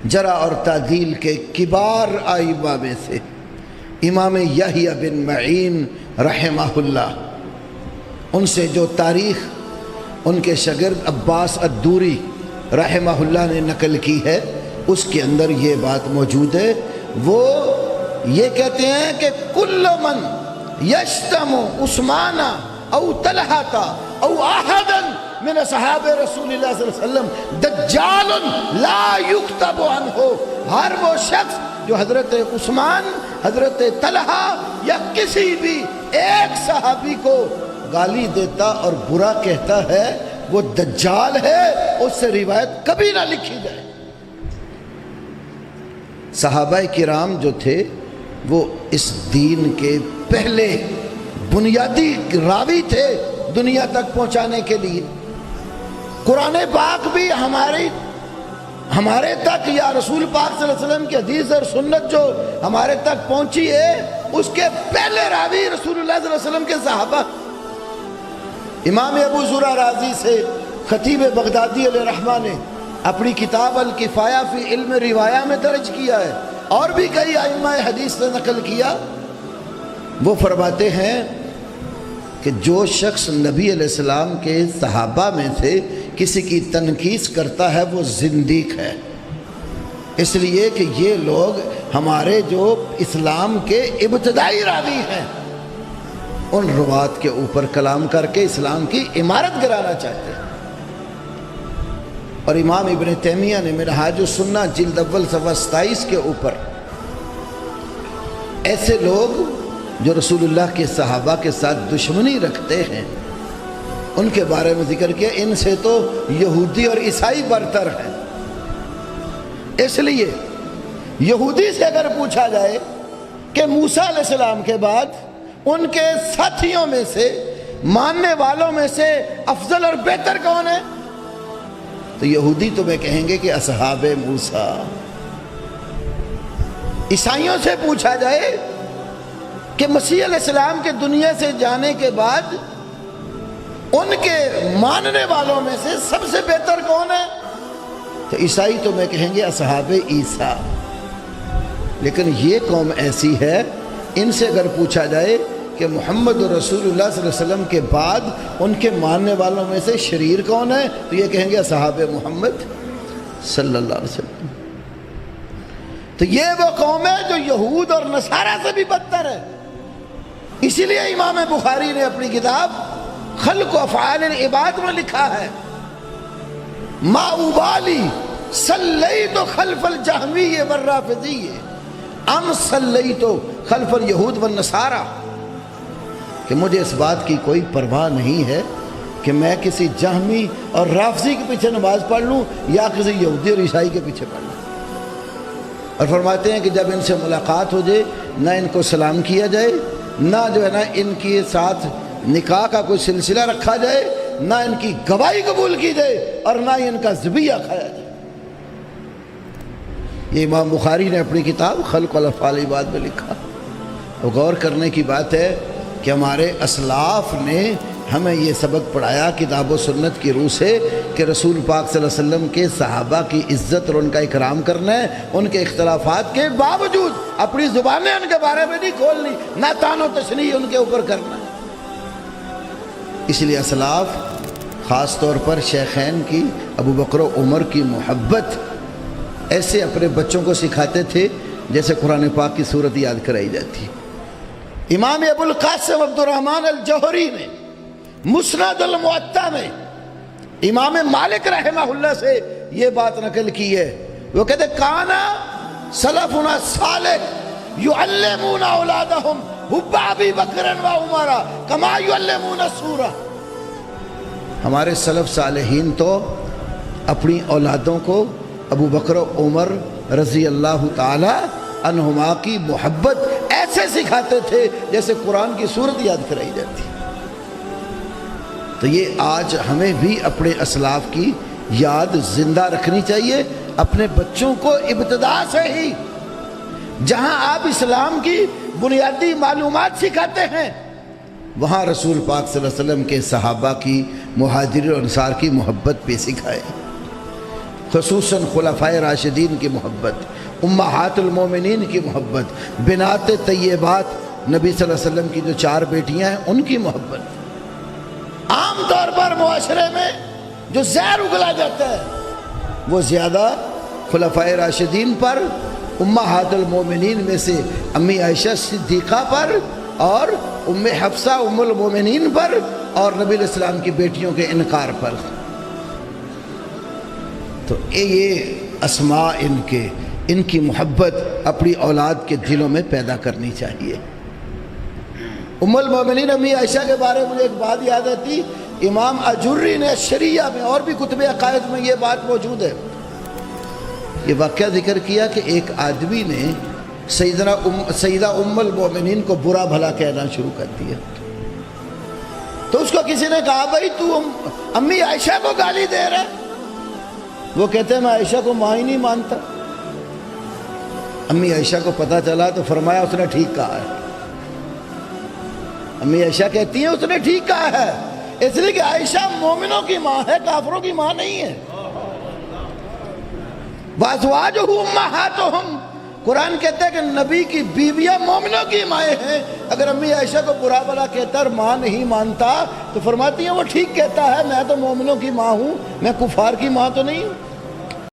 جرح اور تعدیل کے کبار ائمہ میں سے امام یحییٰ بن معین رحمہ اللہ، ان سے جو تاریخ ان کے شاگرد عباس الدوری رحمہ اللہ نے نقل کی ہے، اس کے اندر یہ بات موجود ہے۔ وہ یہ کہتے ہیں کہ کل من یشتم عثمان او طلحہ او احدا من اصحاب رسول اللہ صلی اللہ علیہ وسلم دجال لا یکتب عنہ، ہر وہ شخص جو حضرت عثمان، حضرت طلحہ یا کسی بھی ایک صحابی کو گالی دیتا اور برا کہتا ہے وہ دجال ہے، اس سے روایت کبھی نہ لکھی جائے۔ صحابہ کرام جو تھے وہ اس دین کے پہلے بنیادی راوی تھے دنیا تک پہنچانے کے لیے۔ قرآن پاک بھی ہمارے تک، یا رسول پاک صلی اللہ علیہ وسلم کی حدیث اور سنت جو ہمارے تک پہنچی ہے، اس کے پہلے راوی رسول اللہ صلی اللہ علیہ وسلم کے صحابہ۔ امام ابو زرع رازی سے خطیب بغدادی علیہ رحمہ نے اپنی کتاب الکفایہ فی علم روایہ میں درج کیا ہے، اور بھی کئی ائمہ حدیث سے نقل کیا۔ وہ فرماتے ہیں کہ جو شخص نبی علیہ السلام کے صحابہ میں سے کسی کی تنقیص کرتا ہے وہ زندیق ہے، اس لیے کہ یہ لوگ ہمارے جو اسلام کے ابتدائی راوی ہیں، ان روات کے اوپر کلام کر کے اسلام کی عمارت گرانا چاہتے ہیں۔ اور امام ابن تیمیہ نے منہاج السنہ جلد اول صفحہ 27 کے اوپر ایسے لوگ جو رسول اللہ کے صحابہ کے ساتھ دشمنی رکھتے ہیں ان کے بارے میں ذکر کیا، ان سے تو یہودی اور عیسائی برتر ہیں۔ اس لیے یہودی سے اگر پوچھا جائے کہ موسیٰ علیہ السلام کے بعد ان کے ساتھیوں میں سے، ماننے والوں میں سے افضل اور بہتر کون ہے، تو یہودی تمہیں کہیں گے کہ اصحاب موسیٰ۔ عیسائیوں سے پوچھا جائے کہ مسیح علیہ السلام کے دنیا سے جانے کے بعد ان کے ماننے والوں میں سے سب سے بہتر کون ہے، تو عیسائی تمہیں کہیں گے اصحاب عیسیٰ۔ لیکن یہ قوم ایسی ہے، ان سے اگر پوچھا جائے کہ محمد رسول اللہ صلی اللہ علیہ وسلم کے بعد ان کے ماننے والوں میں سے شریر کون ہے، تو یہ کہیں گے اصحاب محمد صلی اللہ علیہ وسلم۔ تو یہ وہ قوم ہے جو یہود اور نصارہ سے بھی بدتر ہے۔ اسی لیے امام بخاری نے اپنی کتاب خلق و افعال العباد میں لکھا ہے، ما ابالی صلیت خلف الجہمی والرافضی ام صلیت خلف الیہود والنصارہ، کہ مجھے اس بات کی کوئی پرواہ نہیں ہے کہ میں کسی جہمی اور رافضی کے پیچھے نماز پڑھ لوں یا کسی یہودی اور عیسائی کے پیچھے پڑھ لوں۔ اور فرماتے ہیں کہ جب ان سے ملاقات ہو جائے نہ ان کو سلام کیا جائے، نہ جو ہے نا ان کے ساتھ نکاح کا کوئی سلسلہ رکھا جائے، نہ ان کی گواہی قبول کی جائے، اور نہ ان کا ذبیحہ کھایا جائے۔ یہ امام بخاری نے اپنی کتاب خلق الافعال العباد میں لکھا۔ وہ غور کرنے کی بات ہے کہ ہمارے اسلاف نے ہمیں یہ سبق پڑھایا کتاب و سنت کی روح سے کہ رسول پاک صلی اللہ علیہ وسلم کے صحابہ کی عزت اور ان کا اکرام کرنا ہے، ان کے اختلافات کے باوجود اپنی زبانیں ان کے بارے میں نہیں کھولنی، نہ تان و تشنیع ان کے اوپر کرنا ہے۔ اس لیے اسلاف خاص طور پر شیخین کی، ابو بکر و عمر کی محبت ایسے اپنے بچوں کو سکھاتے تھے جیسے قرآن پاک کی صورت یاد کرائی جاتی۔ امام ابو القاسم عبد الرحمن الجوہری نے مسند الموطا میں امام مالک رحمہ اللہ سے یہ بات نقل کی ہے۔ وہ کہتے کانا سلفنا صالح یعلمون اولادہم حب ابی بکر و عمر کما یعلمون السورہ، ہمارے سلف صالحین تو اپنی اولادوں کو ابو بکر و عمر رضی اللہ تعالی عنہما کی محبت ایسے سکھاتے تھے جیسے قرآن کی سورت یاد کرائی جاتی۔ تو یہ آج ہمیں بھی اپنے اسلاف کی یاد زندہ رکھنی چاہیے، اپنے بچوں کو ابتدا سے ہی جہاں آپ اسلام کی بنیادی معلومات سکھاتے ہیں وہاں رسول پاک صلی اللہ علیہ وسلم کے صحابہ کی، مہاجرین اور انصار کی محبت بھی سکھائے۔ خصوصاً خلفائے راشدین کی محبت، امہات المومنین کی محبت، بنات طیبات نبی صلی اللہ علیہ وسلم کی جو 4 بیٹیاں ہیں ان کی محبت۔ عام طور پر معاشرے میں جو زہر اگلا جاتا ہے وہ زیادہ خلفائے راشدین پر، امہات المومنین میں سے امی عائشہ صدیقہ پر اور ام حفصہ ام المومنین پر اور نبی علیہ السلام کی بیٹیوں کے انکار پر۔ تو یہ اسماء ان کی محبت اپنی اولاد کے دلوں میں پیدا کرنی چاہیے۔ ام المومنین امی عائشہ کے بارے میں مجھے ایک بات یاد آتی، امام اجوری نے شریعہ میں اور بھی کتب عقائد میں یہ بات موجود ہے، یہ واقعہ ذکر کیا کہ ایک آدمی نے سیدہ ام المومنین کو برا بھلا کہنا شروع کر دیا۔ تو اس کو کسی نے کہا بھائی تو امی عائشہ کو گالی دے رہا ہے؟ وہ کہتے ہیں میں عائشہ کو ماں ہی نہیں مانتا۔ امی عائشہ کو پتہ چلا تو فرمایا اس نے ٹھیک کہا ہے۔ امی عائشہ کہتی ہیں اس نے ٹھیک کہا ہے، اس لیے کہ عائشہ مومنوں کی ماں ہے، کافروں کی ماں نہیں ہے۔ وَأَزْوَاجُهُ أُمَّهَاتُهُمْ، قرآن کہتا ہے کہ نبی کی بیویاں مومنوں کی مائیں ہیں۔ اگر امی عائشہ کو برا بھلا کہتا اور ماں نہیں مانتا تو فرماتی ہیں وہ ٹھیک کہتا ہے، میں تو مومنوں کی ماں ہوں، میں کفار کی ماں تو نہیں ہوں۔